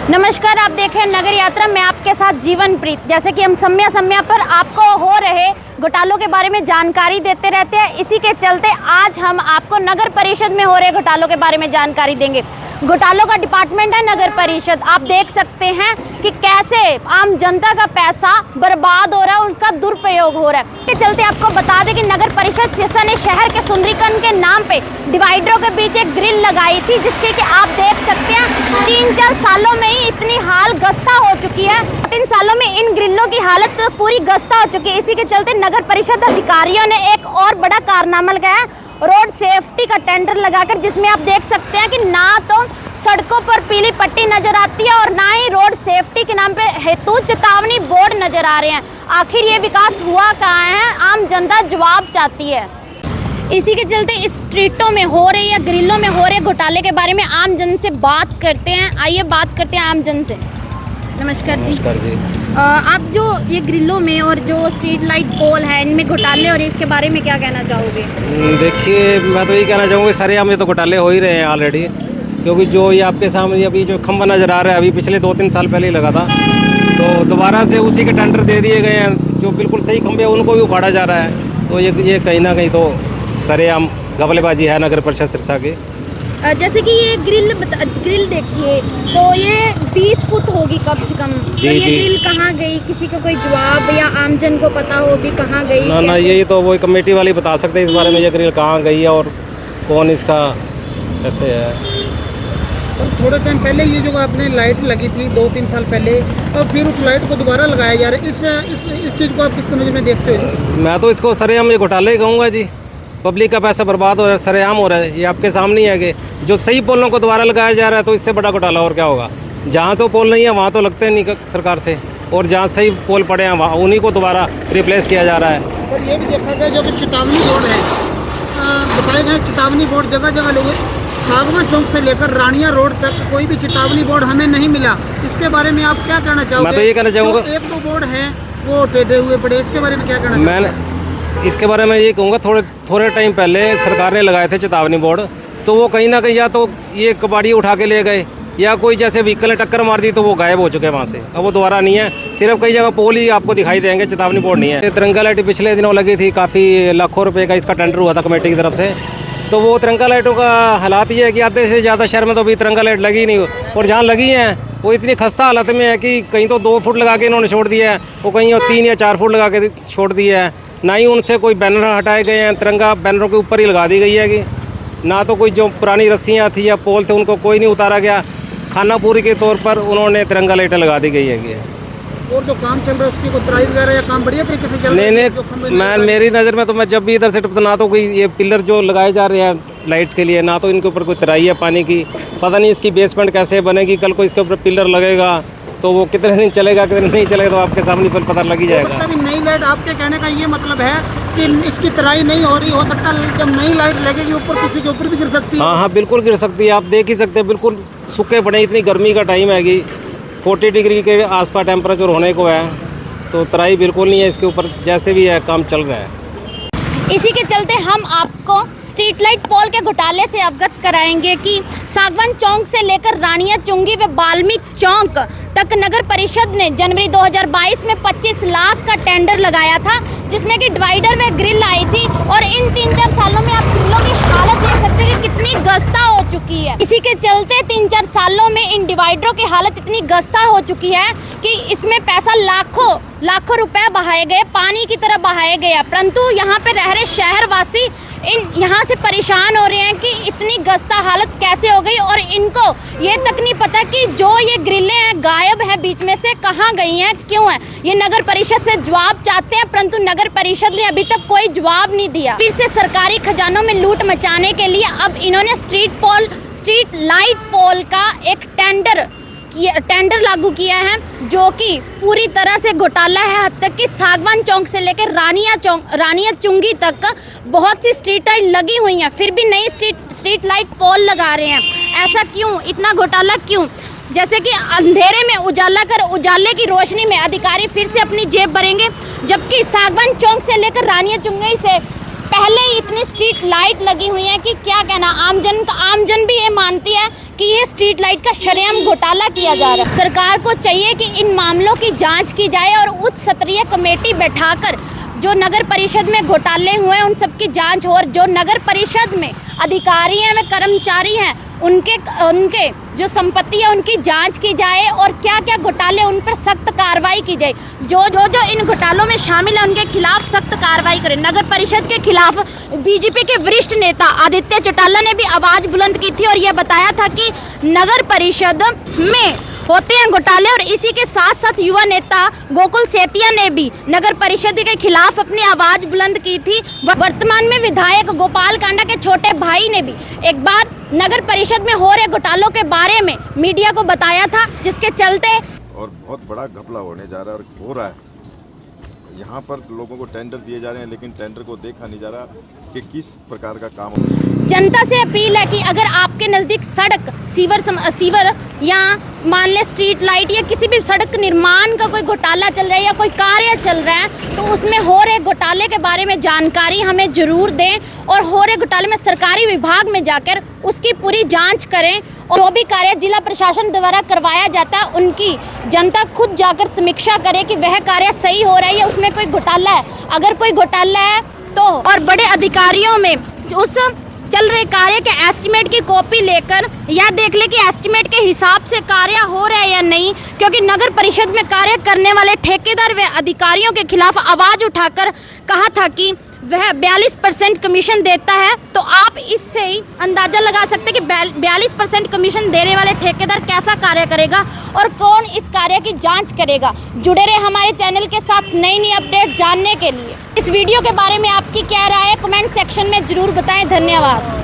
नमस्कार, आप देख रहे हैं नगर यात्रा। मैं आपके साथ जीवन प्रीत। जैसे कि हम समय समय पर आपको हो रहे घोटालों के बारे में जानकारी देते रहते हैं, इसी के चलते आज हम आपको नगर परिषद में हो रहे घोटालों के बारे में जानकारी देंगे। घोटालों का डिपार्टमेंट है नगर परिषद। आप देख सकते हैं कि कैसे आम जनता का पैसा बर्बाद हो रहा है, उनका दुरुपयोग हो रहा है। इसके चलते आपको बता दें कि नगर परिषद सिरसा ने शहर के सुंदरीकरण के नाम पे डिवाइडरों के बीच एक ग्रिल लगाई थी, जिसके कि आप देख सकते हैं 3-4 सालों में ही इतनी हाल गस्ता हो चुकी है। 3 सालों में इन ग्रिलों की हालत पूरी गस्ता हो चुकी है। इसी के चलते नगर परिषद अधिकारियों ने एक और बड़ा कारनामा लगाया, रोड सेफ्टी का टेंडर लगाकर, जिसमें आप देख सकते हैं कि ना तो सड़कों पर पीली पट्टी नजर आती है और ना ही रोड सेफ्टी के नाम पे हेतु चेतावनी बोर्ड नजर आ रहे हैं। आखिर ये विकास हुआ कहाँ है, आम जनता जवाब चाहती है। इसी के चलते इस स्ट्रीटों में हो रहे या ग्रिलों में हो रहे घोटाले के बारे में आम जन से बात करते हैं। आइए बात करते हैं आम जन से। नमस्कार जी। नमस्कार जी। आप जो ये ग्रिलों में और जो स्ट्रीट लाइट पोल है, इनमें घोटाले और इसके बारे में क्या कहना चाहोगे? देखिए, मैं तो ये कहना चाहूँगा सरेआम ये तो घोटाले हो ही रहे हैं ऑलरेडी, क्योंकि जो ये आपके सामने अभी जो खंभा नज़र आ रहा है, अभी पिछले 2-3 साल पहले ही लगा था, तो दोबारा से उसी के टेंडर दे दिए गए हैं। जो बिल्कुल सही खंभे हैं उनको भी उखाड़ा जा रहा है। तो ये कहीं ना कहीं तो सरेआम घपलेबाजी है नगर परिषद सिरसा की। जैसे कि ये ग्रिल देखिए, तो ये 20 फुट होगी कम से कम। जी, तो ये जी। ग्रिल कहाँ गई, किसी को कोई जवाब या आमजन को पता हो भी कहाँ गई? ना यही तो वो कमेटी वाले बता सकते हैं इस बारे में, ये ग्रिल कहाँ गई है और कौन इसका कैसे है। सर, थोड़े टाइम पहले ये जो आपने लाइट लगी थी 2-3 साल पहले, और फिर उस लाइट को दोबारा लगाया जा रहा है, इस चीज़ को आप किस तरह में देखते हो? मैं तो इसको सरेआम ये घोटाले ही कहूँगा जी। पब्लिक का पैसा बर्बाद हो रहा है, सरेआम हो रहा है। ये आपके सामने ही है कि जो सही पोलों को दोबारा लगाया जा रहा है, तो इससे बड़ा घोटाला और क्या होगा। जहाँ तो पोल नहीं है वहाँ तो लगते नहीं सरकार से, और जहाँ सही पोल पड़े हैं वहाँ उन्हीं को दोबारा रिप्लेस किया जा रहा है। सर, ये भी देखा गया जो कि चेतावनी बोर्ड है, बताए गए चेतावनी बोर्ड जगह जगह लोग, सागवान चौक से लेकर रानिया रोड तक कोई भी चेतावनी बोर्ड हमें नहीं मिला। इसके बारे में आप क्या कहना चाहोगे? मैं तो ये कहना चाहूँगा, 1-2 बोर्ड हैं वो टेढ़े हुए पड़े, इसके बारे में क्या कहना चाहोगे? मैं इसके बारे में ये कहूँगा, थोड़े टाइम पहले सरकार ने लगाए थे चेतावनी बोर्ड, तो वो कहीं ना कहीं या तो ये कबाड़ी उठा के ले गए, या कोई जैसे व्हीकल ने टक्कर मार दी तो वो गायब हो चुके हैं वहाँ से। अब वो दोबारा नहीं है, सिर्फ कई जगह पोल ही आपको दिखाई देंगे, चेतावनी बोर्ड नहीं है। तिरंगा लाइट पिछले दिनों लगी थी, काफ़ी लाखों रुपए का इसका टेंडर हुआ था कमेटी की तरफ से। तो वो तिरंगा लाइटों का हालात ये है कि आधे से ज़्यादा शहर में तो अभी तिरंगा लाइट लगी नहीं, और जहाँ लगी हैं वो इतनी खस्ता हालत में है कि कहीं तो 2 फुट लगा के इन्होंने छोड़ दिया है, वो कहीं 3 या 4 फुट लगा के छोड़ दिया है। ना ही उनसे कोई बैनर हटाए गए हैं, तिरंगा बैनरों के ऊपर ही लगा दी गई है कि ना तो कोई जो पुरानी रस्सियाँ थी या पोल थे उनको कोई नहीं उतारा गया। खानापुरी के तौर पर उन्होंने तिरंगा लाइटें लगा दी गई है। और जो काम चल रहा है उसकी कोई वगैरह या काम बढ़िया तरीके से चल रहा है? नहीं, मैं मेरी नज़र में तो मैं जब भी इधर से तो ना तो कोई ये पिलर जो लगाए जा रहे हैं लाइट्स के लिए, ना तो इनके ऊपर कोई तराई है पानी की। पता नहीं इसकी बेसमेंट कैसे बनेगी, कल को इसके ऊपर पिलर लगेगा तो वो कितने दिन चलेगा कितने नहीं चलेगा, तो आपके सामने फिर पता लग ही जाएगा। मतलब नई लाइट, आपके कहने का ये मतलब है कि इसकी तराई नहीं हो रही, हो सकता है जब नई लाइट लगेगी ऊपर किसी के ऊपर भी गिर सकती है। हाँ, बिल्कुल गिर सकती है। आप देख ही सकते हैं, बिल्कुल सूखे पड़े, इतनी गर्मी का टाइम है कि 40 डिग्री के आसपास टेम्परेचर होने को है, तो तराई बिल्कुल नहीं है इसके ऊपर, जैसे भी है काम चल रहा है। इसी के चलते हम आपको स्ट्रीट लाइट पोल के घोटाले से अवगत कराएंगे कि सागवान चौक से लेकर रानिया चुंगी व वाल्मीकि चौक तक नगर परिषद ने जनवरी 2022 में 25 लाख का टेंडर लगाया था, जिसमें कि डिवाइडर व ग्रिल आई थी। और इन 3-4 सालों में आप ग्रिलों की हालत देख सकते हैं कि कितनी गस्ता हो चुकी है। इसी के चलते 3-4 सालों में इन डिवाइडरों की हालत इतनी गस्ता हो चुकी है कि इसमें पैसा लाखों रुपए बहाए गए, पानी की तरह बहाए गया, परंतु यहाँ पे रह रहे शहरवासी यहाँ से परेशान हो रहे हैं कि इतनी गस्ता हालत कैसे हो गई, और इनको ये तक नहीं पता कि जो ये ग्रिलें हैं गायब है बीच में से, कहाँ गई हैं, क्यों है। ये नगर परिषद से जवाब चाहते हैं, परंतु नगर परिषद ने अभी तक कोई जवाब नहीं दिया। फिर से सरकारी खजानों में लूट मचाने के लिए अब इन्होंने स्ट्रीट लाइट पोल का एक टेंडर लागू किया है, जो कि पूरी तरह से घोटाला है। हद तक कि सागवान चौक से लेकर रानिया चुंगी तक बहुत सी स्ट्रीट लाइट लगी हुई हैं, फिर भी नई स्ट्रीट लाइट पोल लगा रहे हैं। ऐसा क्यों, इतना घोटाला क्यों? जैसे कि अंधेरे में उजाला कर उजाले की रोशनी में अधिकारी फिर से अपनी जेब भरेंगे, जबकि सागवान चौक से लेकर रानिया चुंगी से पहले ही इतनी स्ट्रीट लाइट लगी हुई है कि क्या कहना। आमजन भी ये मानती है कि ये स्ट्रीट लाइट का शरेआम घोटाला किया जा रहा है। सरकार को चाहिए कि इन मामलों की जांच की जाए और उच्च स्तरीय कमेटी बैठाकर जो नगर परिषद में घोटाले हुए हैं उन सब की जांच हो, और जो नगर परिषद में अधिकारी हैं व कर्मचारी हैं उनके जो संपत्ति है उनकी जांच की जाए और क्या क्या घोटाले उन पर सख्त कार्रवाई की जाए। जो इन घोटालों में शामिल है उनके खिलाफ सख्त कार्रवाई करें। नगर परिषद के खिलाफ बीजेपी के वरिष्ठ नेता आदित्य चौटाला ने भी आवाज़ बुलंद की थी और यह बताया था कि नगर परिषद में होते हैं घोटाले, और इसी के साथ साथ युवा नेता गोकुल सेतिया ने भी नगर परिषद के खिलाफ अपनी आवाज बुलंद की थी। वर्तमान में विधायक गोपाल कांडा के छोटे भाई ने भी एक बार नगर परिषद में हो रहे घोटालों के बारे में मीडिया को बताया था, जिसके चलते और बहुत बड़ा घपला होने जा रहा है और हो रहा है। यहाँ पर लोगों को टेंडर दिए जा रहे हैं लेकिन टेंडर को देखा नहीं जा रहा कि किस प्रकार का काम हो। जनता से अपील है कि अगर आपके नज़दीक सड़क सीवर या मान ले स्ट्रीट लाइट या किसी भी सड़क निर्माण का कोई घोटाला चल रहा है या कोई कार्य चल रहा है तो उसमें हो रहे घोटाले के बारे में जानकारी हमें ज़रूर दें, और हो रहे घोटाले में सरकारी विभाग में जाकर उसकी पूरी जांच करें, और जो भी कार्य जिला प्रशासन द्वारा करवाया जाता है उनकी जनता खुद जाकर समीक्षा करे कि वह कार्य सही हो रहा है या उसमें कोई घोटाला है। अगर कोई घोटाला है तो और बड़े अधिकारियों में उस चल रहे कार्य के एस्टीमेट की कॉपी लेकर या देख ले कि एस्टीमेट के हिसाब से कार्य हो रहा है या नहीं, क्योंकि नगर परिषद में कार्य करने वाले ठेकेदार व अधिकारियों के खिलाफ आवाज़ उठाकर कहा था कि वह 42% कमीशन देता है। तो आप इससे ही अंदाज़ा लगा सकते हैं कि 42% कमीशन देने वाले ठेकेदार कैसा कार्य करेगा और कौन इस कार्य की जांच करेगा। जुड़े रहे हमारे चैनल के साथ नई अपडेट जानने के लिए। इस वीडियो के बारे में आपकी क्या राय है, कमेंट सेक्शन में ज़रूर बताएं। धन्यवाद।